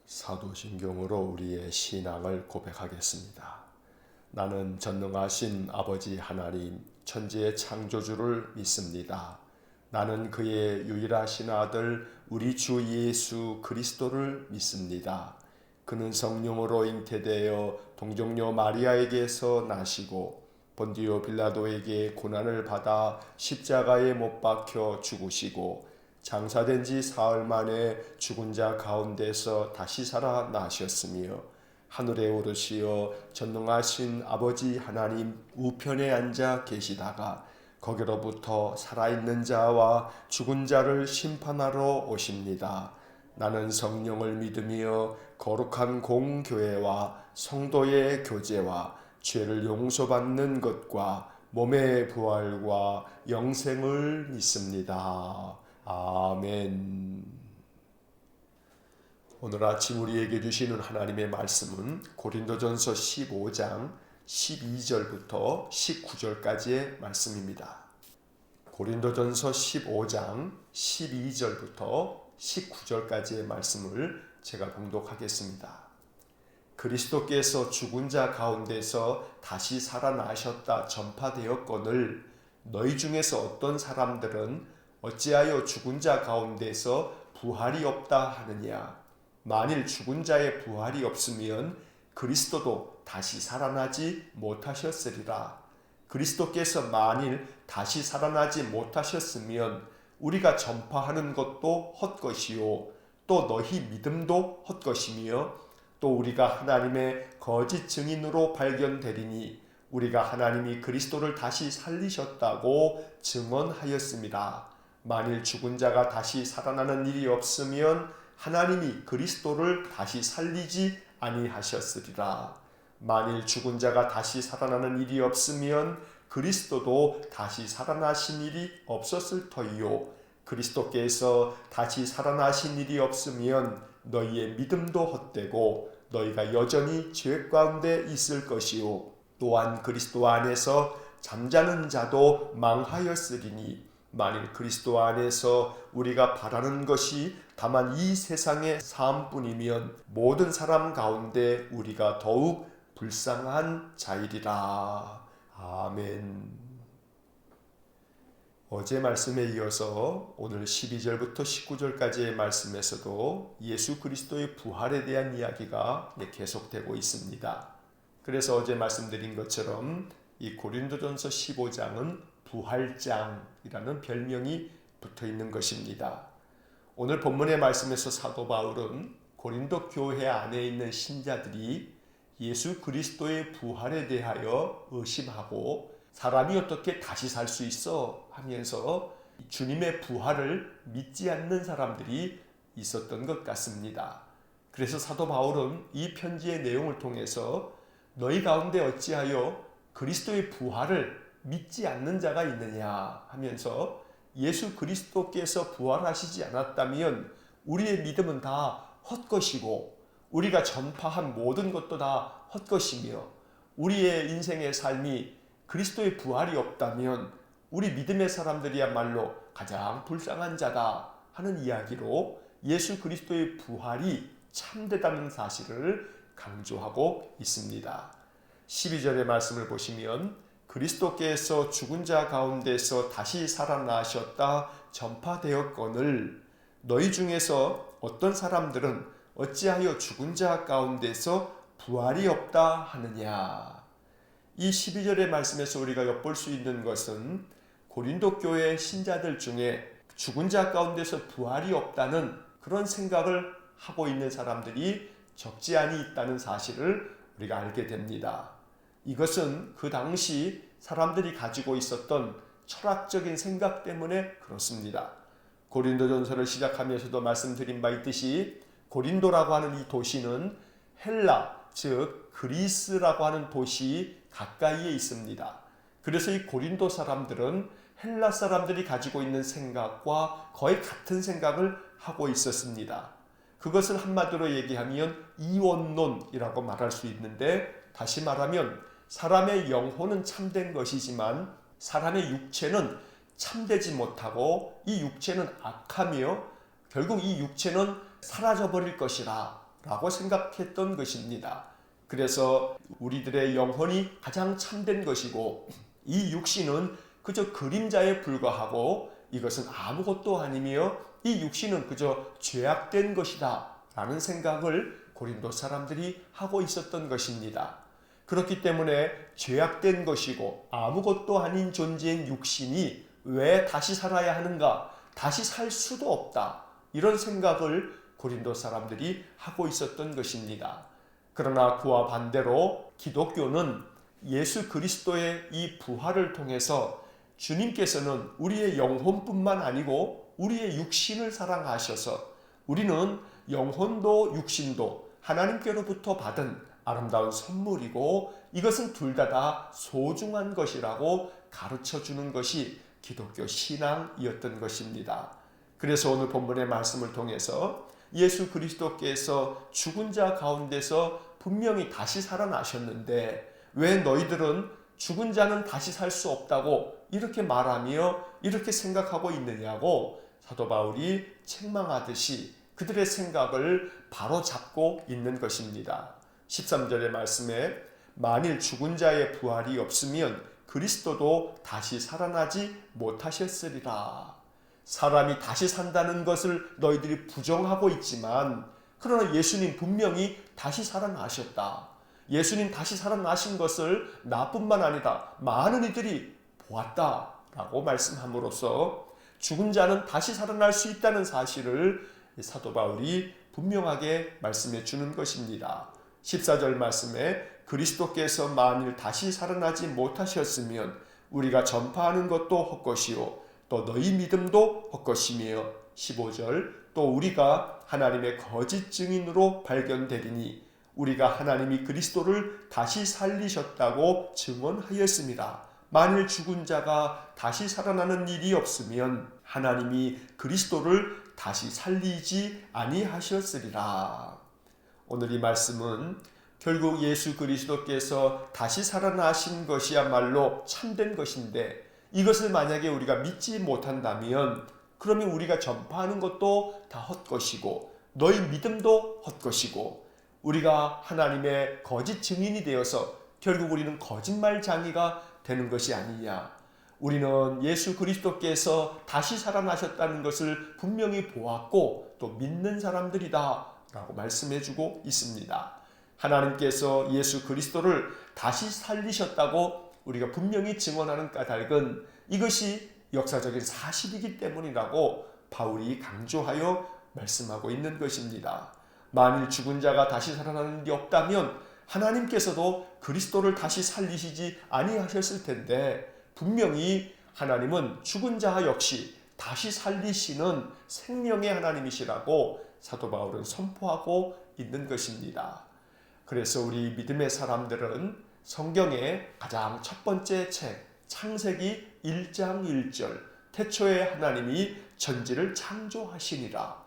사도신경으로 우리의 신앙을 고백하겠습니다. 나는 전능하신 아버지 하나님 천지의 창조주를 믿습니다. 나는 그의 유일하신 아들 우리 주 예수 그리스도를 믿습니다. 그는 성령으로 잉태되어 동정녀 마리아에게서 나시고 본디오 빌라도에게 고난을 받아 십자가에 못 박혀 죽으시고 장사된 지 사흘 만에 죽은 자 가운데서 다시 살아나셨으며 하늘에 오르시어 전능하신 아버지 하나님 우편에 앉아 계시다가 거기로부터 살아있는 자와 죽은 자를 심판하러 오십니다. 나는 성령을 믿으며 거룩한 공교회와 성도의 교제와 죄를 용서받는 것과 몸의 부활과 영생을 믿습니다. 아멘. 오늘 아침 우리에게 주시는 하나님의 말씀은 고린도전서 15장 12절부터 19절까지의 말씀입니다. 고린도전서 15장 12절부터 19절까지의 말씀을 제가 봉독하겠습니다. 그리스도께서 죽은 자 가운데서 다시 살아나셨다 전파되었거늘 너희 중에서 어떤 사람들은 어찌하여 죽은 자 가운데서 부활이 없다 하느냐. 만일 죽은 자의 부활이 없으면 그리스도도 다시 살아나지 못하셨으리라. 그리스도께서 만일 다시 살아나지 못하셨으면 우리가 전파하는 것도 헛것이요 또 너희 믿음도 헛것이며 또 우리가 하나님의 거짓 증인으로 발견되리니 우리가 하나님이 그리스도를 다시 살리셨다고 증언하였습니다. 만일 죽은 자가 다시 살아나는 일이 없으면 하나님이 그리스도를 다시 살리지 아니하셨으리라. 만일 죽은 자가 다시 살아나는 일이 없으면 그리스도도 다시 살아나신 일이 없었을 터이요. 그리스도께서 다시 살아나신 일이 없으면 너희의 믿음도 헛되고 너희가 여전히 죄 가운데 있을 것이요. 또한 그리스도 안에서 잠자는 자도 망하였으리니 만일 그리스도 안에서 우리가 바라는 것이 다만 이 세상의 삶뿐이면 모든 사람 가운데 우리가 더욱 불쌍한 자이리라. 아멘. 어제 말씀에 이어서 오늘 12절부터 19절까지의 말씀에서도 예수 그리스도의 부활에 대한 이야기가 계속되고 있습니다. 그래서 어제 말씀드린 것처럼 이 고린도전서 15장은 부활장이라는 별명이 붙어 있는 것입니다. 오늘 본문의 말씀에서 사도 바울은 고린도 교회 안에 있는 신자들이 예수 그리스도의 부활에 대하여 의심하고 사람이 어떻게 다시 살 수 있어 하면서 주님의 부활을 믿지 않는 사람들이 있었던 것 같습니다. 그래서 사도 바울은 이 편지의 내용을 통해서 너희 가운데 어찌하여 그리스도의 부활을 믿지 않는 자가 있느냐 하면서 예수 그리스도께서 부활하시지 않았다면 우리의 믿음은 다 헛것이고 우리가 전파한 모든 것도 다 헛것이며 우리의 인생의 삶이 그리스도의 부활이 없다면 우리 믿음의 사람들이야말로 가장 불쌍한 자다 하는 이야기로 예수 그리스도의 부활이 참되다는 사실을 강조하고 있습니다. 12절의 말씀을 보시면 그리스도께서 죽은 자 가운데서 다시 살아나셨다 전파되었거늘 너희 중에서 어떤 사람들은 어찌하여 죽은 자 가운데서 부활이 없다 하느냐. 이 12절의 말씀에서 우리가 엿볼 수 있는 것은 고린도 교회 신자들 중에 죽은 자 가운데서 부활이 없다는 그런 생각을 하고 있는 사람들이 적지 않이 있다는 사실을 우리가 알게 됩니다. 이것은 그 당시 사람들이 가지고 있었던 철학적인 생각 때문에 그렇습니다. 고린도전서를 시작하면서도 말씀드린 바 있듯이 고린도라고 하는 이 도시는 헬라, 즉 그리스라고 하는 도시 가까이에 있습니다. 그래서 이 고린도 사람들은 헬라 사람들이 가지고 있는 생각과 거의 같은 생각을 하고 있었습니다. 그것을 한마디로 얘기하면 이원론이라고 말할 수 있는데, 다시 말하면 사람의 영혼은 참된 것이지만 사람의 육체는 참되지 못하고 이 육체는 악하며 결국 이 육체는 사라져버릴 것이라 라고 생각했던 것입니다. 그래서 우리들의 영혼이 가장 참된 것이고 이 육신은 그저 그림자에 불과하고 이것은 아무것도 아니며 이 육신은 그저 죄악된 것이다 라는 생각을 고린도 사람들이 하고 있었던 것입니다. 그렇기 때문에 죄악된 것이고 아무것도 아닌 존재인 육신이 왜 다시 살아야 하는가? 다시 살 수도 없다. 이런 생각을 고린도 사람들이 하고 있었던 것입니다. 그러나 그와 반대로 기독교는 예수 그리스도의 이 부활을 통해서 주님께서는 우리의 영혼뿐만 아니고 우리의 육신을 사랑하셔서 우리는 영혼도 육신도 하나님께로부터 받은 아름다운 선물이고 이것은 둘 다 소중한 것이라고 가르쳐 주는 것이 기독교 신앙이었던 것입니다. 그래서 오늘 본문의 말씀을 통해서 예수 그리스도께서 죽은 자 가운데서 분명히 다시 살아나셨는데 왜 너희들은 죽은 자는 다시 살 수 없다고 이렇게 말하며 이렇게 생각하고 있느냐고 사도 바울이 책망하듯이 그들의 생각을 바로잡고 있는 것입니다. 13절의 말씀에 만일 죽은 자의 부활이 없으면 그리스도도 다시 살아나지 못하셨으리라. 사람이 다시 산다는 것을 너희들이 부정하고 있지만 그러나 예수님 분명히 다시 살아나셨다. 예수님 다시 살아나신 것을 나뿐만 아니라 많은 이들이 보았다 라고 말씀함으로써 죽은 자는 다시 살아날 수 있다는 사실을 사도 바울이 분명하게 말씀해 주는 것입니다. 14절 말씀에 그리스도께서 만일 다시 살아나지 못하셨으면 우리가 전파하는 것도 헛것이요 또 너희 믿음도 헛것이며 15절 또 우리가 하나님의 거짓 증인으로 발견되리니 우리가 하나님이 그리스도를 다시 살리셨다고 증언하였습니다. 만일 죽은 자가 다시 살아나는 일이 없으면 하나님이 그리스도를 다시 살리지 아니하셨으리라. 오늘 이 말씀은 결국 예수 그리스도께서 다시 살아나신 것이야말로 참된 것인데 이것을 만약에 우리가 믿지 못한다면 그러면 우리가 전파하는 것도 다 헛것이고 너희 믿음도 헛것이고 우리가 하나님의 거짓 증인이 되어서 결국 우리는 거짓말장이가 되는 것이 아니냐. 우리는 예수 그리스도께서 다시 살아나셨다는 것을 분명히 보았고 또 믿는 사람들이다 라고 말씀해주고 있습니다. 하나님께서 예수 그리스도를 다시 살리셨다고 우리가 분명히 증언하는 까닭은 이것이 역사적인 사실이기 때문이라고 바울이 강조하여 말씀하고 있는 것입니다. 만일 죽은 자가 다시 살아나는 일이 없다면 하나님께서도 그리스도를 다시 살리시지 아니하셨을 텐데 분명히 하나님은 죽은 자 역시 다시 살리시는 생명의 하나님이시라고 사도 바울은 선포하고 있는 것입니다. 그래서 우리 믿음의 사람들은 성경의 가장 첫 번째 책 창세기 1장 1절 태초에 하나님이 천지를 창조하시니라.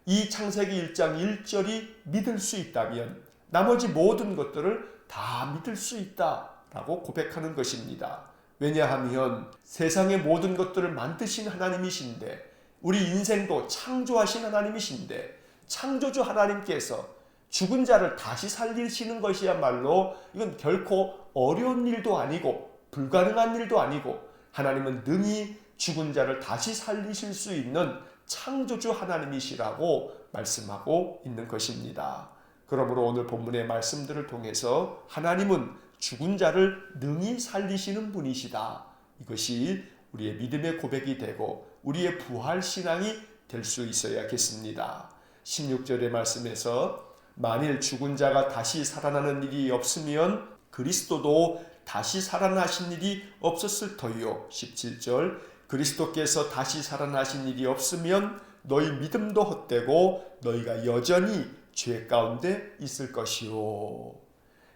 이 창세기 1장 1절이 믿을 수 있다면 나머지 모든 것들을 다 믿을 수 있다라고 고백하는 것입니다. 왜냐하면 세상의 모든 것들을 만드신 하나님이신데 우리 인생도 창조하신 하나님이신데 창조주 하나님께서 죽은 자를 다시 살리시는 것이야말로 이건 결코 어려운 일도 아니고 불가능한 일도 아니고 하나님은 능히 죽은 자를 다시 살리실 수 있는 창조주 하나님이시라고 말씀하고 있는 것입니다. 그러므로 오늘 본문의 말씀들을 통해서 하나님은 죽은 자를 능히 살리시는 분이시다. 이것이 우리의 믿음의 고백이 되고 우리의 부활 신앙이 될 수 있어야겠습니다. 16절의 말씀에서 만일 죽은 자가 다시 살아나는 일이 없으면 그리스도도 다시 살아나신 일이 없었을 터이요. 17절 그리스도께서 다시 살아나신 일이 없으면 너희 믿음도 헛되고 너희가 여전히 죄 가운데 있을 것이요.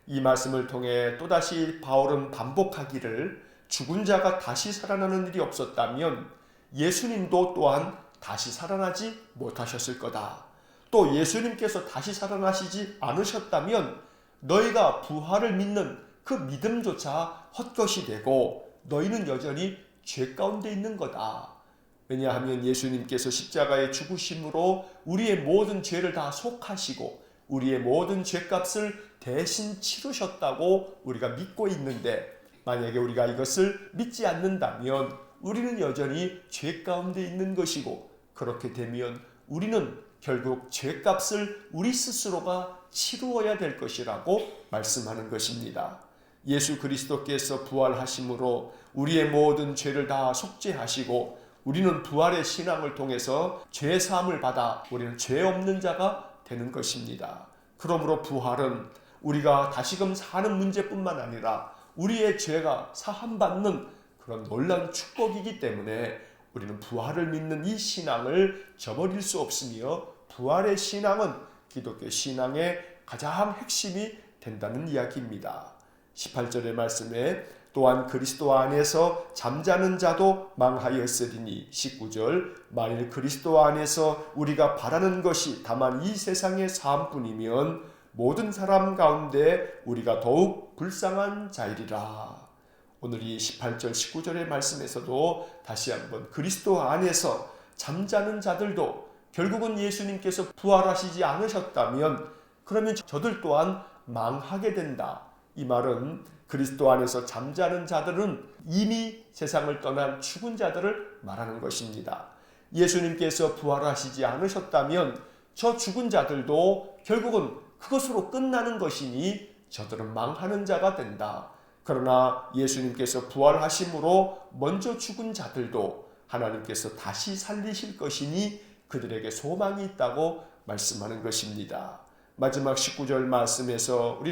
이 말씀을 통해 또다시 바울은 반복하기를 죽은 자가 다시 살아나는 일이 없었다면 예수님도 또한 다시 살아나지 못하셨을 거다. 또 예수님께서 다시 살아나시지 않으셨다면 너희가 부활을 믿는 그 믿음조차 헛것이 되고 너희는 여전히 죄 가운데 있는 거다. 왜냐하면 예수님께서 십자가의 죽으심으로 우리의 모든 죄를 다 속하시고 우리의 모든 죄값을 대신 치르셨다고 우리가 믿고 있는데, 만약에 우리가 이것을 믿지 않는다면 우리는 여전히 죄 가운데 있는 것이고, 그렇게 되면 우리는 결국 죄값을 우리 스스로가 치루어야 될 것이라고 말씀하는 것입니다. 예수 그리스도께서 부활하심으로 우리의 모든 죄를 다 속죄하시고, 우리는 부활의 신앙을 통해서 죄 사함을 받아 우리는 죄 없는 자가 되는 것입니다. 그러므로 부활은 우리가 다시금 사는 문제뿐만 아니라 우리의 죄가 사함받는 그런 놀라운 축복이기 때문에 우리는 부활을 믿는 이 신앙을 저버릴 수 없으며, 부활의 신앙은 기독교 신앙의 가장 핵심이 된다는 이야기입니다. 18절의 말씀에 또한 그리스도 안에서 잠자는 자도 망하였으리니, 19절 만일 그리스도 안에서 우리가 바라는 것이 다만 이 세상의 삶뿐이면 모든 사람 가운데 우리가 더욱 불쌍한 자이리라. 오늘 이 18절 19절의 말씀에서도 다시 한번 그리스도 안에서 잠자는 자들도 결국은 예수님께서 부활하시지 않으셨다면 그러면 저들 또한 망하게 된다. 이 말은 그리스도 안에서 잠자는 자들은 이미 세상을 떠난 죽은 자들을 말하는 것입니다. 예수님께서 부활하시지 않으셨다면 저 죽은 자들도 결국은 그것으로 끝나는 것이니 저들은 망하는 자가 된다. 그러나 예수님께서 부활하심으로 먼저 죽은 자들도 하나님께서 다시 살리실 것이니 그들에게 소망이 있다고 말씀하는 것입니다. 마지막 19절 말씀에서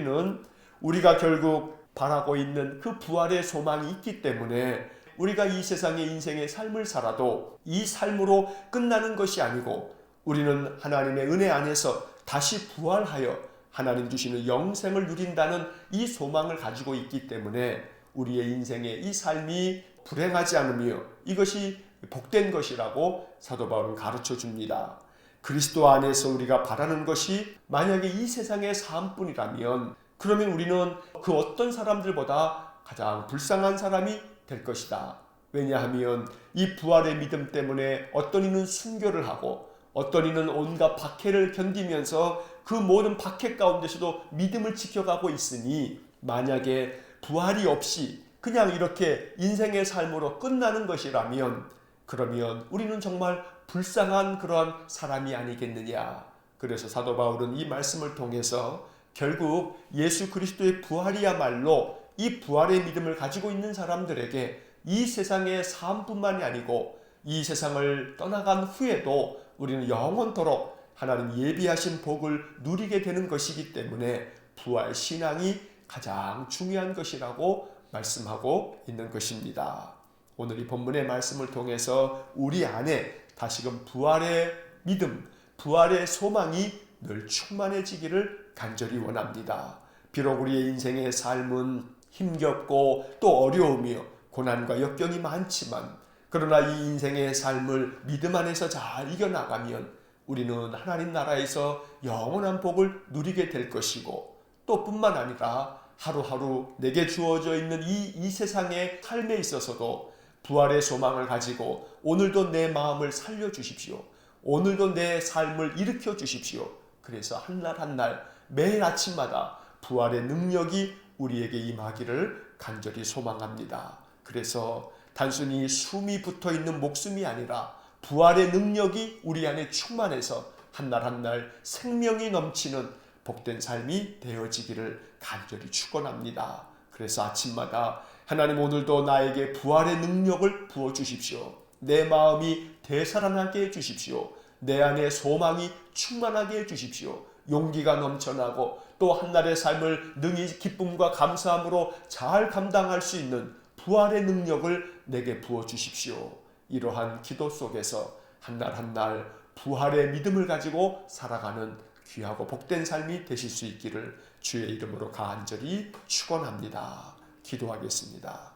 우리가 결국 바라고 있는 그 부활의 소망이 있기 때문에 우리가 이 세상의 인생의 삶을 살아도 이 삶으로 끝나는 것이 아니고 우리는 하나님의 은혜 안에서 다시 부활하여 하나님 주시는 영생을 누린다는 이 소망을 가지고 있기 때문에 우리의 인생의 이 삶이 불행하지 않으며 이것이 복된 것이라고 사도 바울은 가르쳐 줍니다. 그리스도 안에서 우리가 바라는 것이 만약에 이 세상의 삶뿐이라면 그러면 우리는 그 어떤 사람들보다 가장 불쌍한 사람이 될 것이다. 왜냐하면 이 부활의 믿음 때문에 어떤 이는 순교를 하고 어떤 이는 온갖 박해를 견디면서 그 모든 박해 가운데서도 믿음을 지켜가고 있으니 만약에 부활이 없이 그냥 이렇게 인생의 삶으로 끝나는 것이라면 그러면 우리는 정말 불쌍한 그러한 사람이 아니겠느냐. 그래서 사도 바울은 이 말씀을 통해서 결국 예수 그리스도의 부활이야말로 이 부활의 믿음을 가지고 있는 사람들에게 이 세상의 삶뿐만이 아니고 이 세상을 떠나간 후에도 우리는 영원토록 하나님 예비하신 복을 누리게 되는 것이기 때문에 부활 신앙이 가장 중요한 것이라고 말씀하고 있는 것입니다. 오늘 이 본문의 말씀을 통해서 우리 안에 다시금 부활의 믿음, 부활의 소망이 늘 충만해지기를 간절히 원합니다. 비록 우리의 인생의 삶은 힘겹고 또 어려우며 고난과 역경이 많지만 그러나 이 인생의 삶을 믿음 안에서 잘 이겨나가면 우리는 하나님 나라에서 영원한 복을 누리게 될 것이고 또 뿐만 아니라 하루하루 내게 주어져 있는 이 세상의 삶에 있어서도 부활의 소망을 가지고 오늘도 내 마음을 살려주십시오. 오늘도 내 삶을 일으켜 주십시오. 그래서 한날 한날 매일 아침마다 부활의 능력이 우리에게 임하기를 간절히 소망합니다. 그래서 단순히 숨이 붙어있는 목숨이 아니라 부활의 능력이 우리 안에 충만해서 한날 한날 생명이 넘치는 복된 삶이 되어지기를 간절히 축원합니다. 그래서 아침마다 하나님 오늘도 나에게 부활의 능력을 부어주십시오. 내 마음이 되살아나게 해주십시오. 내 안에 소망이 충만하게 해주십시오. 용기가 넘쳐나고 또 한날의 삶을 능히 기쁨과 감사함으로 잘 감당할 수 있는 부활의 능력을 내게 부어주십시오. 이러한 기도 속에서 한날 한날 부활의 믿음을 가지고 살아가는 귀하고 복된 삶이 되실 수 있기를 주의 이름으로 간절히 축원합니다. 기도하겠습니다.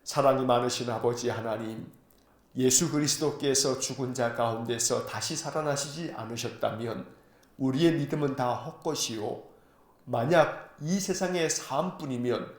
사랑이 많으신 아버지 하나님, 예수 그리스도께서 죽은 자 가운데서 다시 살아나시지 않으셨다면 우리의 믿음은 다 헛것이요 만약 이 세상의 삶뿐이면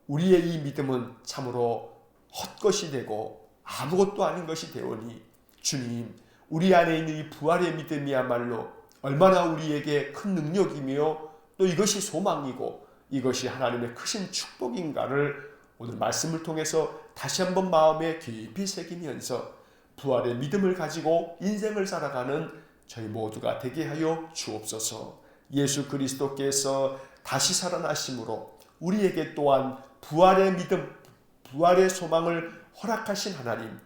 우리의 이 믿음은 참으로 헛것이 되고 아무것도 아닌 것이 되오니 주님, 우리 안에 있는 이 부활의 믿음이야말로 얼마나 우리에게 큰 능력이며 또 이것이 소망이고 이것이 하나님의 크신 축복인가를 오늘 말씀을 통해서 다시 한번 마음에 깊이 새기면서 부활의 믿음을 가지고 인생을 살아가는 저희 모두가 되게 하여 주옵소서. 예수 그리스도께서 다시 살아나심으로 우리에게 또한 부활의 믿음, 부활의 소망을 허락하신 하나님,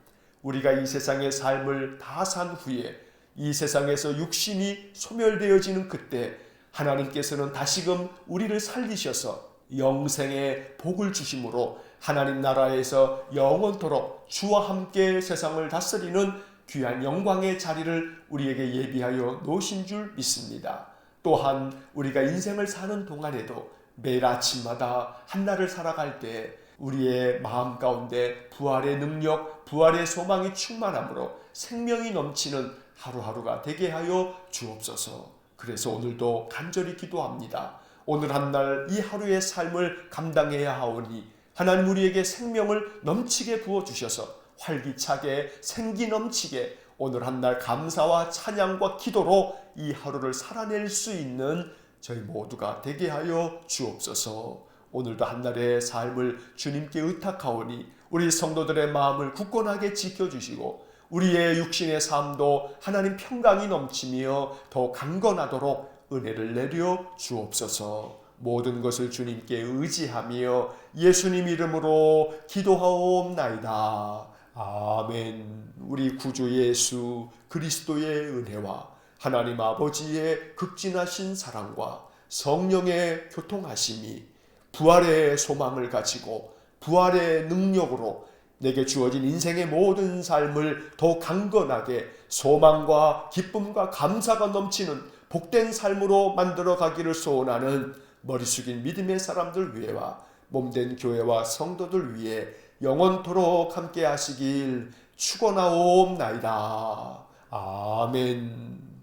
우리가 이 세상의 삶을 다 산 후에 이 세상에서 육신이 소멸되어지는 그때 하나님께서는 다시금 우리를 살리셔서 영생의 복을 주심으로 하나님 나라에서 영원토록 주와 함께 세상을 다스리는 귀한 영광의 자리를 우리에게 예비하여 놓으신 줄 믿습니다. 또한 우리가 인생을 사는 동안에도 매일 아침마다 한날을 살아갈 때 우리의 마음 가운데 부활의 능력, 부활의 소망이 충만함으로 생명이 넘치는 하루하루가 되게 하여 주옵소서. 그래서 오늘도 간절히 기도합니다. 오늘 한날 이 하루의 삶을 감당해야 하오니 하나님 우리에게 생명을 넘치게 부어주셔서 활기차게 생기 넘치게 오늘 한날 감사와 찬양과 기도로 이 하루를 살아낼 수 있는 저희 모두가 되게 하여 주옵소서. 오늘도 한날의 삶을 주님께 의탁하오니 우리 성도들의 마음을 굳건하게 지켜주시고 우리의 육신의 삶도 하나님 평강이 넘치며 더 강건하도록 은혜를 내려 주옵소서. 모든 것을 주님께 의지하며 예수님 이름으로 기도하옵나이다. 아멘. 우리 구주 예수 그리스도의 은혜와 하나님 아버지의 극진하신 사랑과 성령의 교통하심이 부활의 소망을 가지고 부활의 능력으로 내게 주어진 인생의 모든 삶을 더 강건하게 소망과 기쁨과 감사가 넘치는 복된 삶으로 만들어 가기를 소원하는 머리 숙인 믿음의 사람들 위에와 몸된 교회와 성도들 위해 영원토록 함께 하시길 축원하옵나이다. 아멘.